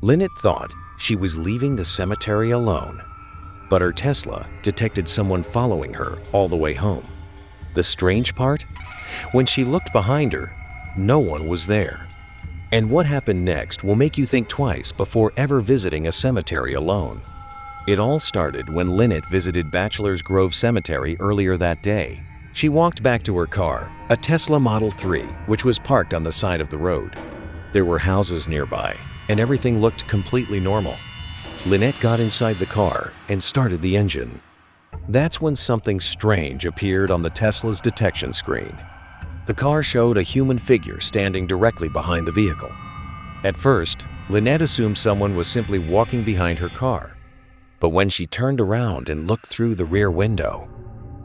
Lynette thought she was leaving the cemetery alone, but her Tesla detected someone following her all the way home. The strange part? When she looked behind her, no one was there. And what happened next will make you think twice before ever visiting a cemetery alone. It all started when Lynette visited Bachelor's Grove Cemetery earlier that day. She walked back to her car, a Tesla Model 3, which was parked on the side of the road. There were houses nearby, and everything looked completely normal. Lynette got inside the car and started the engine. That's when something strange appeared on the Tesla's detection screen. The car showed a human figure standing directly behind the vehicle. At first, Lynette assumed someone was simply walking behind her car. But when she turned around and looked through the rear window,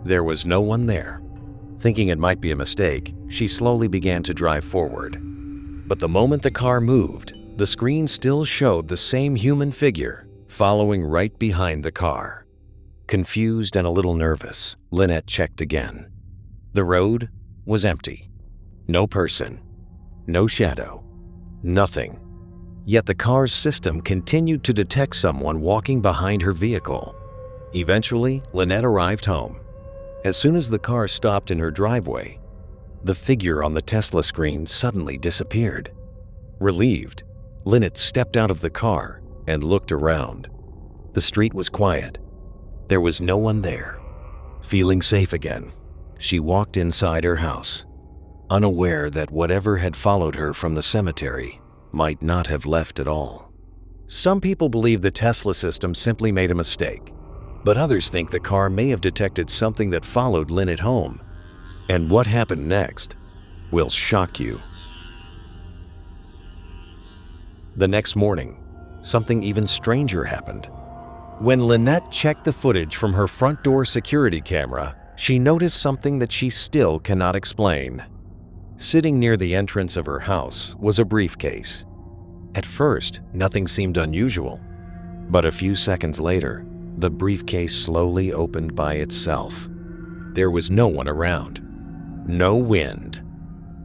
there was no one there. Thinking it might be a mistake, she slowly began to drive forward. But the moment the car moved, the screen still showed the same human figure following right behind the car. Confused and a little nervous, Lynette checked again. The road was empty. No person, no shadow, nothing. Yet the car's system continued to detect someone walking behind her vehicle. Eventually, Lynette arrived home. As soon as the car stopped in her driveway, the figure on the Tesla screen suddenly disappeared. Relieved, Lynette stepped out of the car and looked around. The street was quiet. There was no one there. Feeling safe again, she walked inside her house, unaware that whatever had followed her from the cemetery might not have left at all. Some people believe the Tesla system simply made a mistake, but others think the car may have detected something that followed Lynette home. And what happened next will shock you. The next morning, something even stranger happened. When Lynette checked the footage from her front door security camera, she noticed something that she still cannot explain. Sitting near the entrance of her house was a briefcase. At first, nothing seemed unusual, but a few seconds later, the briefcase slowly opened by itself. There was no one around. No wind.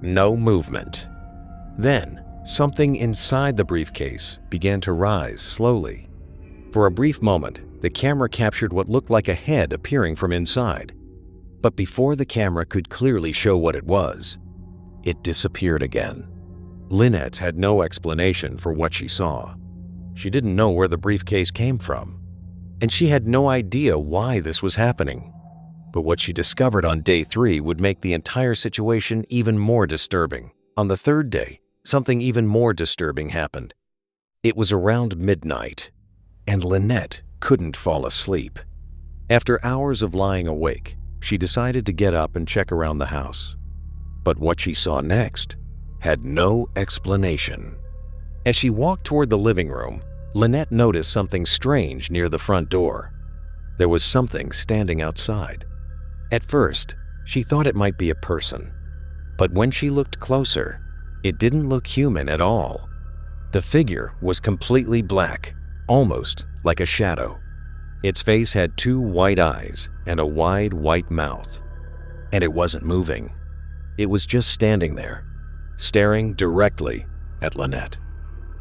No movement. Then, something inside the briefcase began to rise slowly. For a brief moment, the camera captured what looked like a head appearing from inside. But before the camera could clearly show what it was, it disappeared again. Lynette had no explanation for what she saw. She didn't know where the briefcase came from, and she had no idea why this was happening. But what she discovered on day 3 would make the entire situation even more disturbing. On the third day, something even more disturbing happened. It was around midnight, and Lynette couldn't fall asleep. After hours of lying awake, she decided to get up and check around the house. But what she saw next had no explanation. As she walked toward the living room, Lynette noticed something strange near the front door. There was something standing outside. At first, she thought it might be a person. But when she looked closer, it didn't look human at all. The figure was completely black, almost like a shadow. Its face had 2 white eyes and a wide white mouth. And it wasn't moving. It was just standing there, staring directly at Lynette.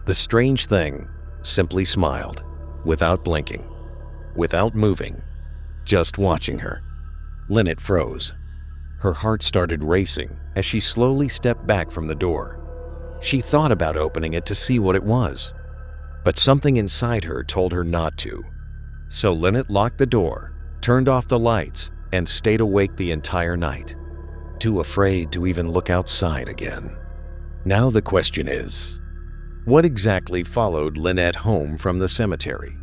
The strange thing simply smiled, without blinking, without moving, just watching her. Lynette froze. Her heart started racing as she slowly stepped back from the door. She thought about opening it to see what it was, but something inside her told her not to. So Lynette locked the door, turned off the lights, and stayed awake the entire night, too afraid to even look outside again. Now the question is, what exactly followed Lynette home from the cemetery?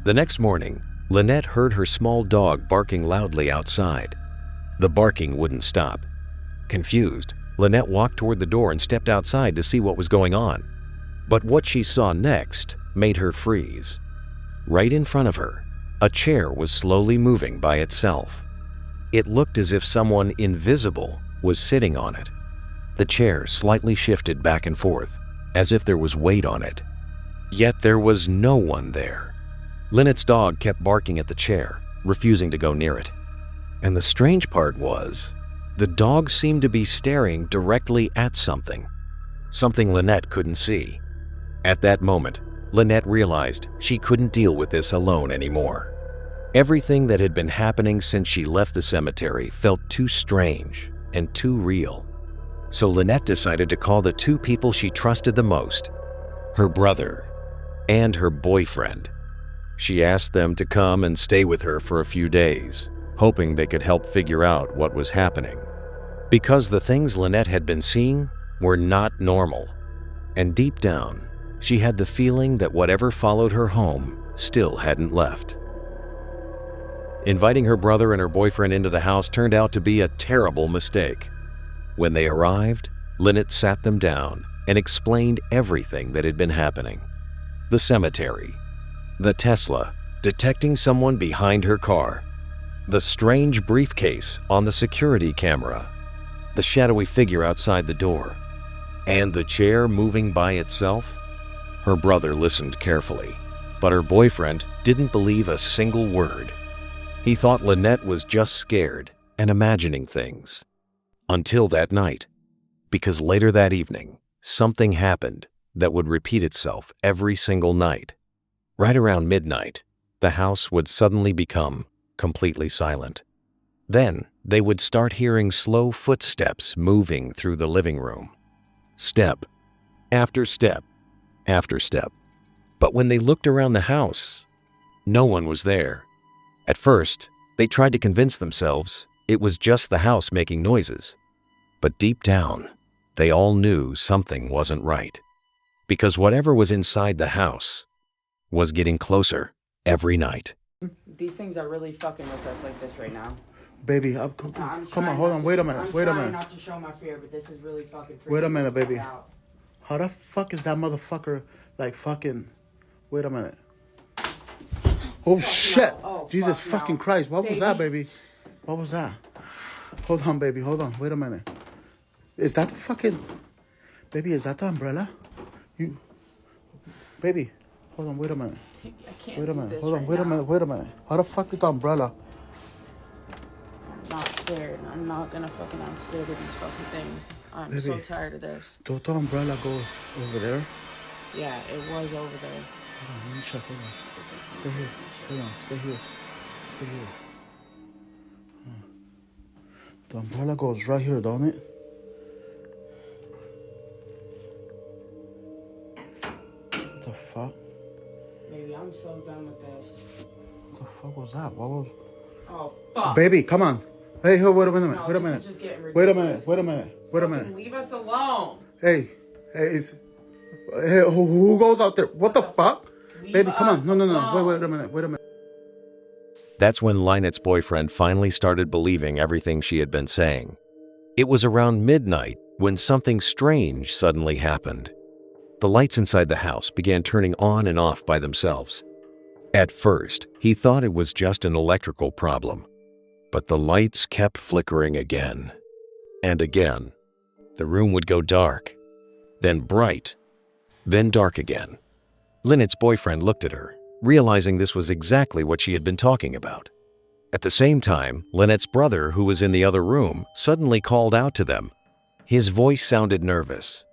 The next morning, Lynette heard her small dog barking loudly outside. The barking wouldn't stop. Confused, Lynette walked toward the door and stepped outside to see what was going on. But what she saw next made her freeze. Right in front of her, a chair was slowly moving by itself. It looked as if someone invisible was sitting on it. The chair slightly shifted back and forth, as if there was weight on it. Yet there was no one there. Lynette's dog kept barking at the chair, refusing to go near it. And the strange part was, the dog seemed to be staring directly at something Lynette couldn't see. At that moment, Lynette realized she couldn't deal with this alone anymore. Everything that had been happening since she left the cemetery felt too strange and too real. So Lynette decided to call the two people she trusted the most, her brother and her boyfriend. She asked them to come and stay with her for a few days, hoping they could help figure out what was happening. Because the things Lynette had been seeing were not normal, and deep down, she had the feeling that whatever followed her home still hadn't left. Inviting her brother and her boyfriend into the house turned out to be a terrible mistake. When they arrived, Lynette sat them down and explained everything that had been happening. The cemetery, the Tesla detecting someone behind her car, the strange briefcase on the security camera, the shadowy figure outside the door, and the chair moving by itself. Her brother listened carefully, but her boyfriend didn't believe a single word. He thought Lynette was just scared and imagining things. Until that night, because later that evening, something happened that would repeat itself every single night. Right around midnight, the house would suddenly become completely silent. Then they would start hearing slow footsteps moving through the living room. Step after step after step. But when they looked around the house, no one was there. At first, they tried to convince themselves it was just the house making noises. But deep down, they all knew something wasn't right. Because whatever was inside the house was getting closer every night. These things are really fucking with us like this right now. Baby, come on, hold on, wait a minute. I'm trying not to show my fear, but this is really fucking freaking. Wait a minute, baby. Out. How the fuck is that motherfucker like fucking? Wait a minute. Oh shit! No. Oh, Jesus fuck fucking no. Christ! What Baby. was that, baby? What was that? Hold on, baby. Hold on. Wait a minute. Is that the fucking? Baby, is that the umbrella? You, baby. Hold on. Wait a minute. I can't Wait a minute. do Hold on. this Wait right a minute. now. Wait a minute. How the fuck is the umbrella? I'm not scared. I'm not gonna fucking. I'm scared of these fucking things. I'm Baby. so tired of this. Don't the umbrella go over there? Yeah, it was over there. Hold on. Let me check. Hold on. Stay here. Hold on. Stay here. Stay here. The umbrella goes right here, don't it? What the fuck? Baby, I'm so done with this. What the fuck was that? What was? Oh fuck. Baby, come on. Hey, wait a minute. No, Wait a this minute. is just getting Wait a ridiculous. minute. Wait a minute. Wait a Fucking minute. leave us alone. Hey, hey, who goes out there? What the fuck? Leave Baby, come us on. No. alone. Wait a minute. Wait a minute. That's when Lynette's boyfriend finally started believing everything she had been saying. It was around midnight when something strange suddenly happened. The lights inside the house began turning on and off by themselves. At first, he thought it was just an electrical problem, but the lights kept flickering again and again. The room would go dark, then bright, then dark again. Lynette's boyfriend looked at her, realizing this was exactly what she had been talking about. At the same time, Lynette's brother, who was in the other room, suddenly called out to them. His voice sounded nervous.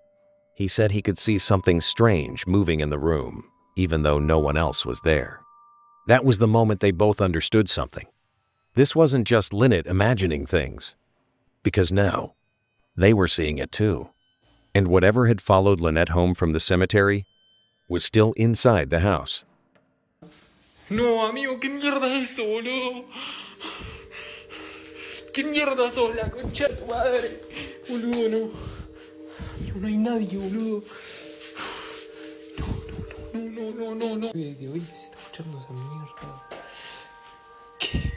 He said he could see something strange moving in the room, even though no one else was there. That was the moment they both understood something. This wasn't just Lynette imagining things, because now they were seeing it too. And whatever had followed Lynette home from the cemetery was still inside the house. No, amigo, ¿qué mierda es eso, boludo? ¿Qué mierda sos, la concha de tu madre? Boludo, no. Amigo, no hay nadie, boludo. No. De hoy se está escuchando esa mierda. ¿Qué?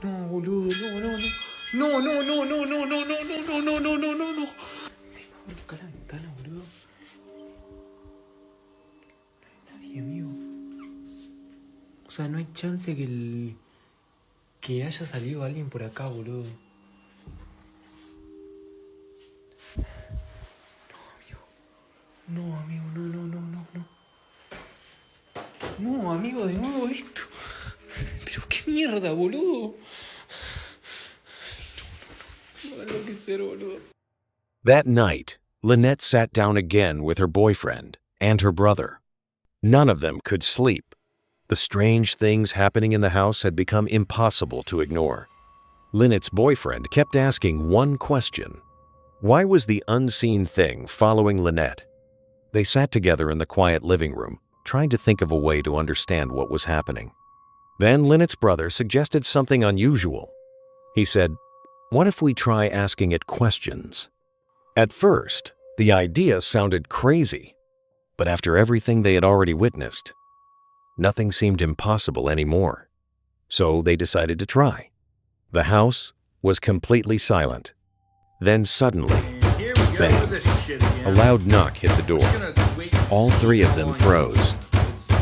No, boludo, no. No. Encima voy a buscar la ventana, boludo. Nadie, amigo. O sea, no hay chance que haya salido alguien por acá, boludo. No, amigo, no. No, amigo, de nuevo esto. Pero qué mierda, boludo. No va a enloquecer, boludo. That night, Lynette sat down again with her boyfriend and her brother. None of them could sleep. The strange things happening in the house had become impossible to ignore. Lynette's boyfriend kept asking one question. Why was the unseen thing following Lynette? They sat together in the quiet living room, trying to think of a way to understand what was happening. Then Lynette's brother suggested something unusual. He said, "What if we try asking it questions?" At first, the idea sounded crazy, but after everything they had already witnessed, nothing seemed impossible anymore. So they decided to try. The house was completely silent. Then suddenly, bang, a loud knock hit the door. All three of them froze.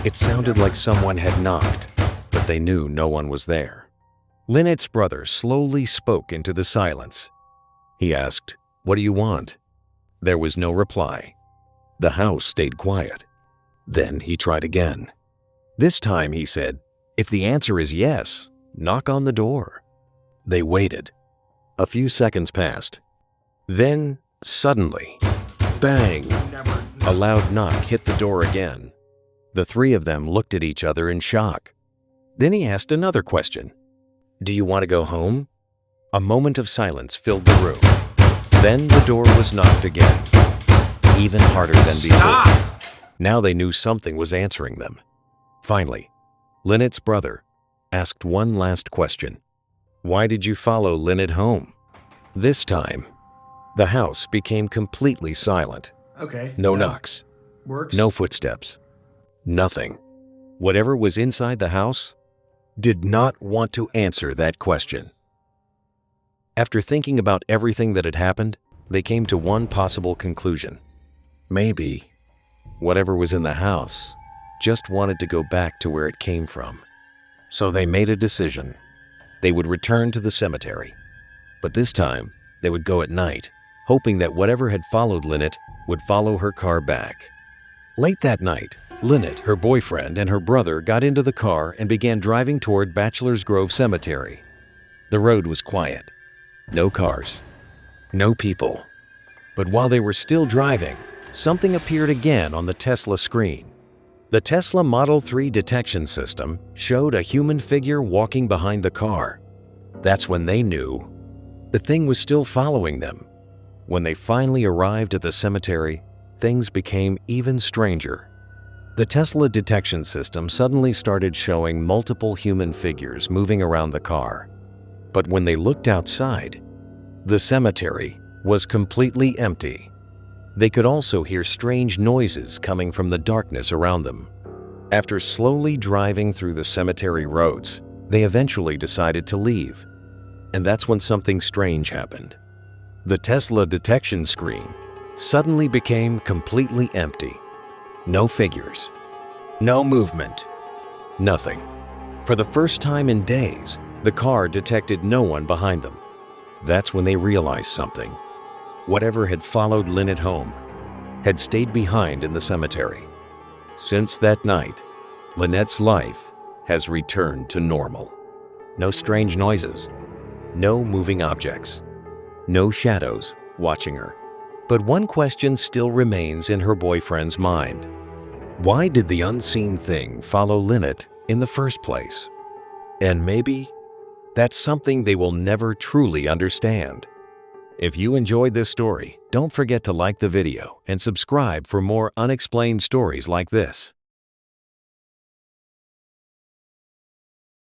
It sounded like someone had knocked, but they knew no one was there. Lynette's brother slowly spoke into the silence. He asked, "What do you want?" There was no reply. The house stayed quiet. Then he tried again. This time he said, "If the answer is yes, knock on the door." They waited. A few seconds passed. Then, suddenly, bang! A loud knock hit the door again. The three of them looked at each other in shock. Then he asked another question. "Do you want to go home?" A moment of silence filled the room. Then the door was knocked again, even harder than before. Now they knew something was answering them. Finally, Lynette's brother asked one last question. "Why did you follow Lynette home?" This time, the house became completely silent. Okay. No yeah. knocks, Works. no footsteps, nothing. Whatever was inside the house did not want to answer that question. After thinking about everything that had happened, they came to one possible conclusion. Maybe whatever was in the house just wanted to go back to where it came from. So they made a decision. They would return to the cemetery, but this time they would go at night, hoping that whatever had followed Lynette would follow her car back. Late that night, Lynette, her boyfriend, and her brother got into the car and began driving toward Bachelor's Grove Cemetery. The road was quiet. No cars. No people. But while they were still driving, something appeared again on the Tesla screen. The Tesla Model 3 detection system showed a human figure walking behind the car. That's when they knew the thing was still following them. When they finally arrived at the cemetery, things became even stranger. The Tesla detection system suddenly started showing multiple human figures moving around the car. But when they looked outside, the cemetery was completely empty. They could also hear strange noises coming from the darkness around them. After slowly driving through the cemetery roads, they eventually decided to leave. And that's when something strange happened. The Tesla detection screen suddenly became completely empty. No figures, no movement, nothing. For the first time in days, the car detected no one behind them. That's when they realized something. Whatever had followed Lynette home had stayed behind in the cemetery. Since that night, Lynette's life has returned to normal. No strange noises, no moving objects, no shadows watching her. But one question still remains in her boyfriend's mind. Why did the unseen thing follow Lynette in the first place? And maybe that's something they will never truly understand. If you enjoyed this story, don't forget to like the video and subscribe for more unexplained stories like this.